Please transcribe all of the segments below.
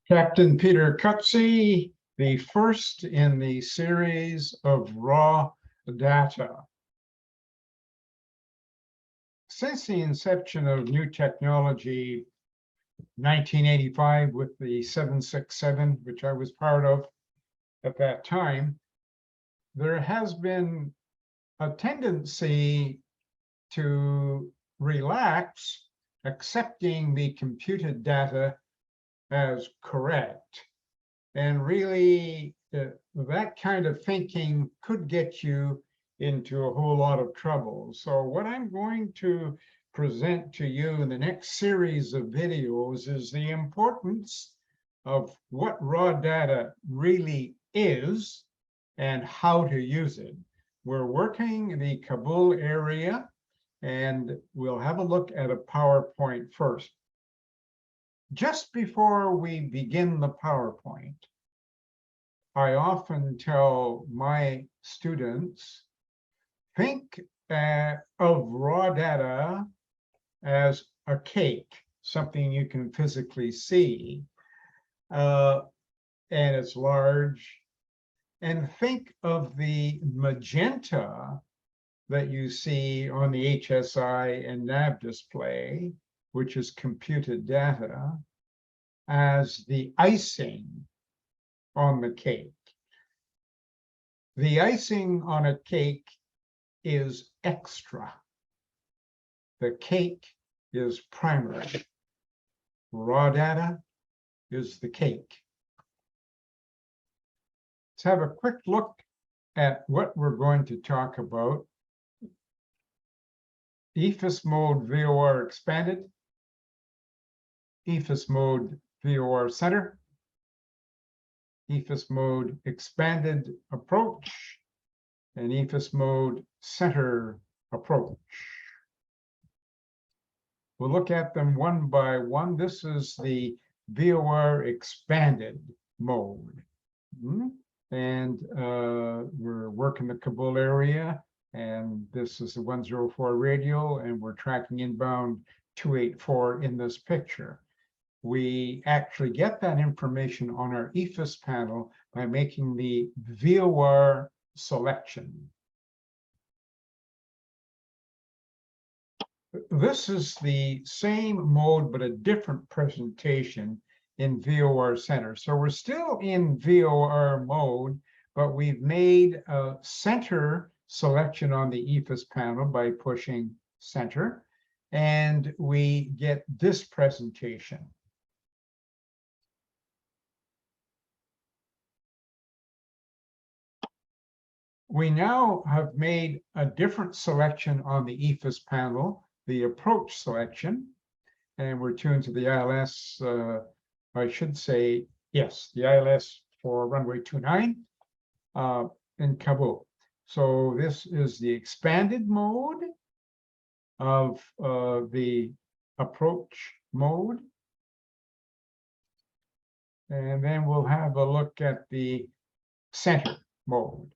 Captain Peter Cutsie, the first in the series of raw data. Since the inception of new technology, 1985 with the 767, which I was part of at that time, there has been a tendency to relax accepting the computed data as correct. And really, that kind of thinking could get you into a whole lot of trouble. So what I'm going to present to you in the next series of videos is the importance of what raw data really is and how to use it. We're working in the Kabul area, and we'll have a look at a PowerPoint first. Just before we begin the PowerPoint, I often tell my students, think of raw data as a cake, something you can physically see, and it's large. And think of the magenta that you see on the HSI and NAV display, which is computed data, as the icing on the cake. The icing on a cake is extra. The cake is primary. Raw data is the cake. Let's have a quick look at what we're going to talk about. EFIS mode VOR expanded, EFIS mode VOR center, EFIS mode expanded approach, and EFIS mode center approach. We'll look at them one by one. This is the VOR expanded mode. And we're working the Kabul area, and this is the 104 radial, and we're tracking inbound 284 in this picture. We actually get that information on our EFIS panel by making the VOR selection. This is the same mode, but a different presentation in VOR center. So we're still in VOR mode, but we've made a center selection on the EFIS panel by pushing center, and we get this presentation. We now have made a different selection on the EFIS panel, the approach selection, and we're tuned to the ILS, I should say, yes, the ILS for runway 29 in Kabul. So this is the expanded mode of the approach mode. And then we'll have a look at the center mode.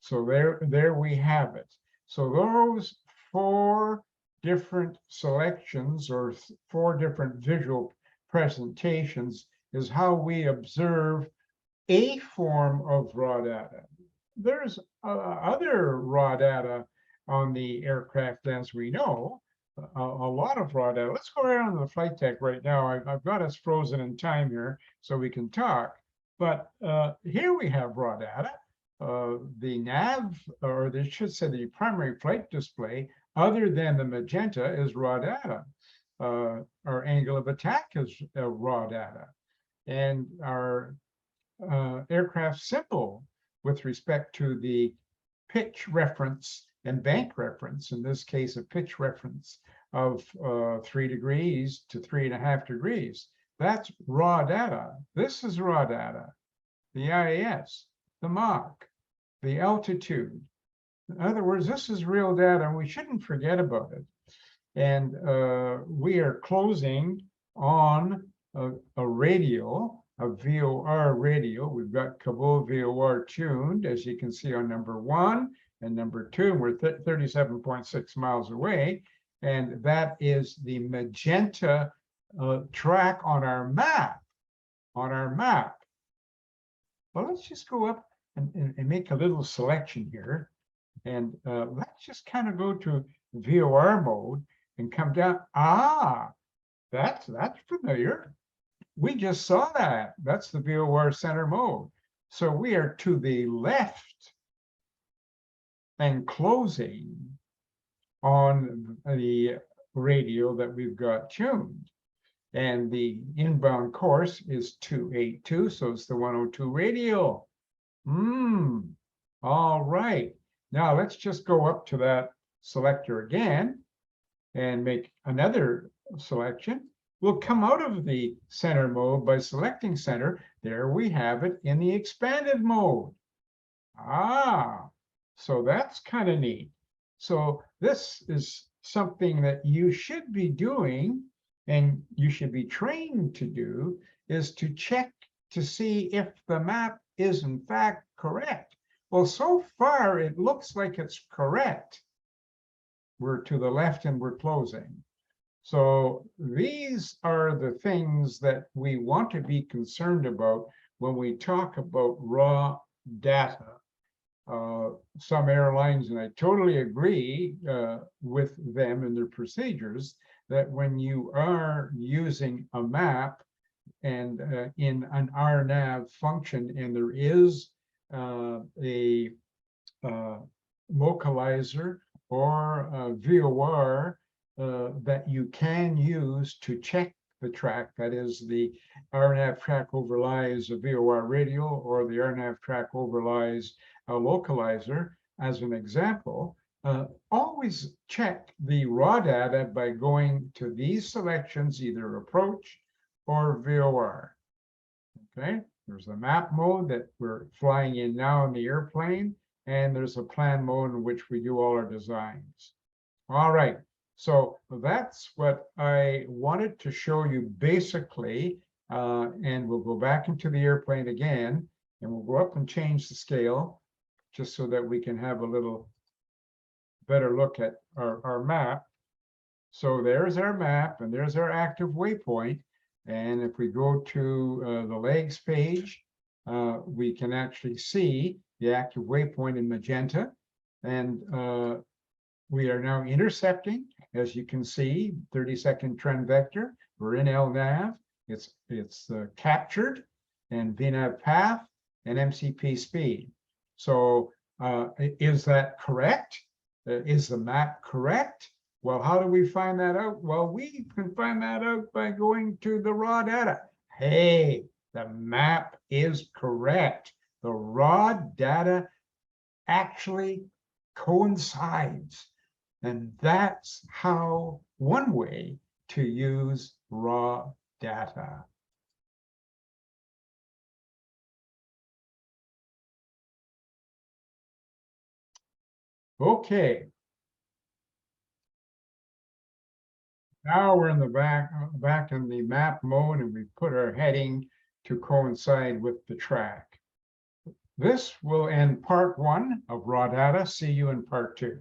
So there we have it. So those four different selections or four different visual presentations is how we observe a form of raw data. There's other raw data on the aircraft, as we know, a lot of raw data. Let's go around to the flight deck right now. I've got us frozen in time here so we can talk. But here we have raw data. The nav, or they should say the primary flight display, other than the magenta, is raw data. Our angle of attack is raw data. And our aircraft symbol with respect to the pitch reference and bank reference, in this case, a pitch reference of 3 degrees to 3.5 degrees. That's raw data. This is raw data. The IAS, the Mach, the altitude. In other words, this is real data, and we shouldn't forget about it. And we are closing on a radial, a VOR radial. We've got Kabul VOR tuned, as you can see on number 1 and number 2. We're 37.6 miles away, and that is the magenta track on our map on our map. Well, let's just go up and make a little selection here. And let's just kind of go to VOR mode and come down. Ah, that's familiar. We just saw that. That's the VOR center mode. So we are to the left and closing on the radio that we've got tuned. And the inbound course is 282, so it's the 102 radio. All right. Now let's just go up to that selector again and make another selection. We'll come out of the center mode by selecting center. There we have it in the expanded mode. Ah, so that's kind of neat. So this is something that you should be doing and you should be trained to do, is to check to see if the map is in fact correct. Well, so far it looks like it's correct. We're to the left and we're closing. So these are the things that we want to be concerned about when we talk about raw data. Some airlines, and I totally agree with them and their procedures, that when you are using a map and in an RNAV function, and there is a localizer or a VOR that you can use to check the track, that is the RNAV track overlies a VOR radial, or the RNAV track overlies a localizer, as an example. Always check the raw data by going to these selections, either approach or VOR. Okay, there's the map mode that we're flying in now in the airplane, and there's a plan mode in which we do all our designs. All right, so that's what I wanted to show you basically, and we'll go back into the airplane again, and we'll go up and change the scale just so that we can have a little better look at our map. So there's our map, and there's our active waypoint. And if we go to the legs page, we can actually see the active waypoint in magenta. And we are now intercepting, as you can see, 30-second trend vector. We're in LNAV. It's captured, and VNAV path and MCP speed. So is that correct? Is the map correct? Well, how do we find that out? Well, we can find that out by going to the raw data. Hey, the map is correct. The raw data actually coincides. And that's how, one way to use raw data. Okay. Now we're in the back in the map mode, and we put our heading to coincide with the track. This will end part 1 of raw data. See you in part 2.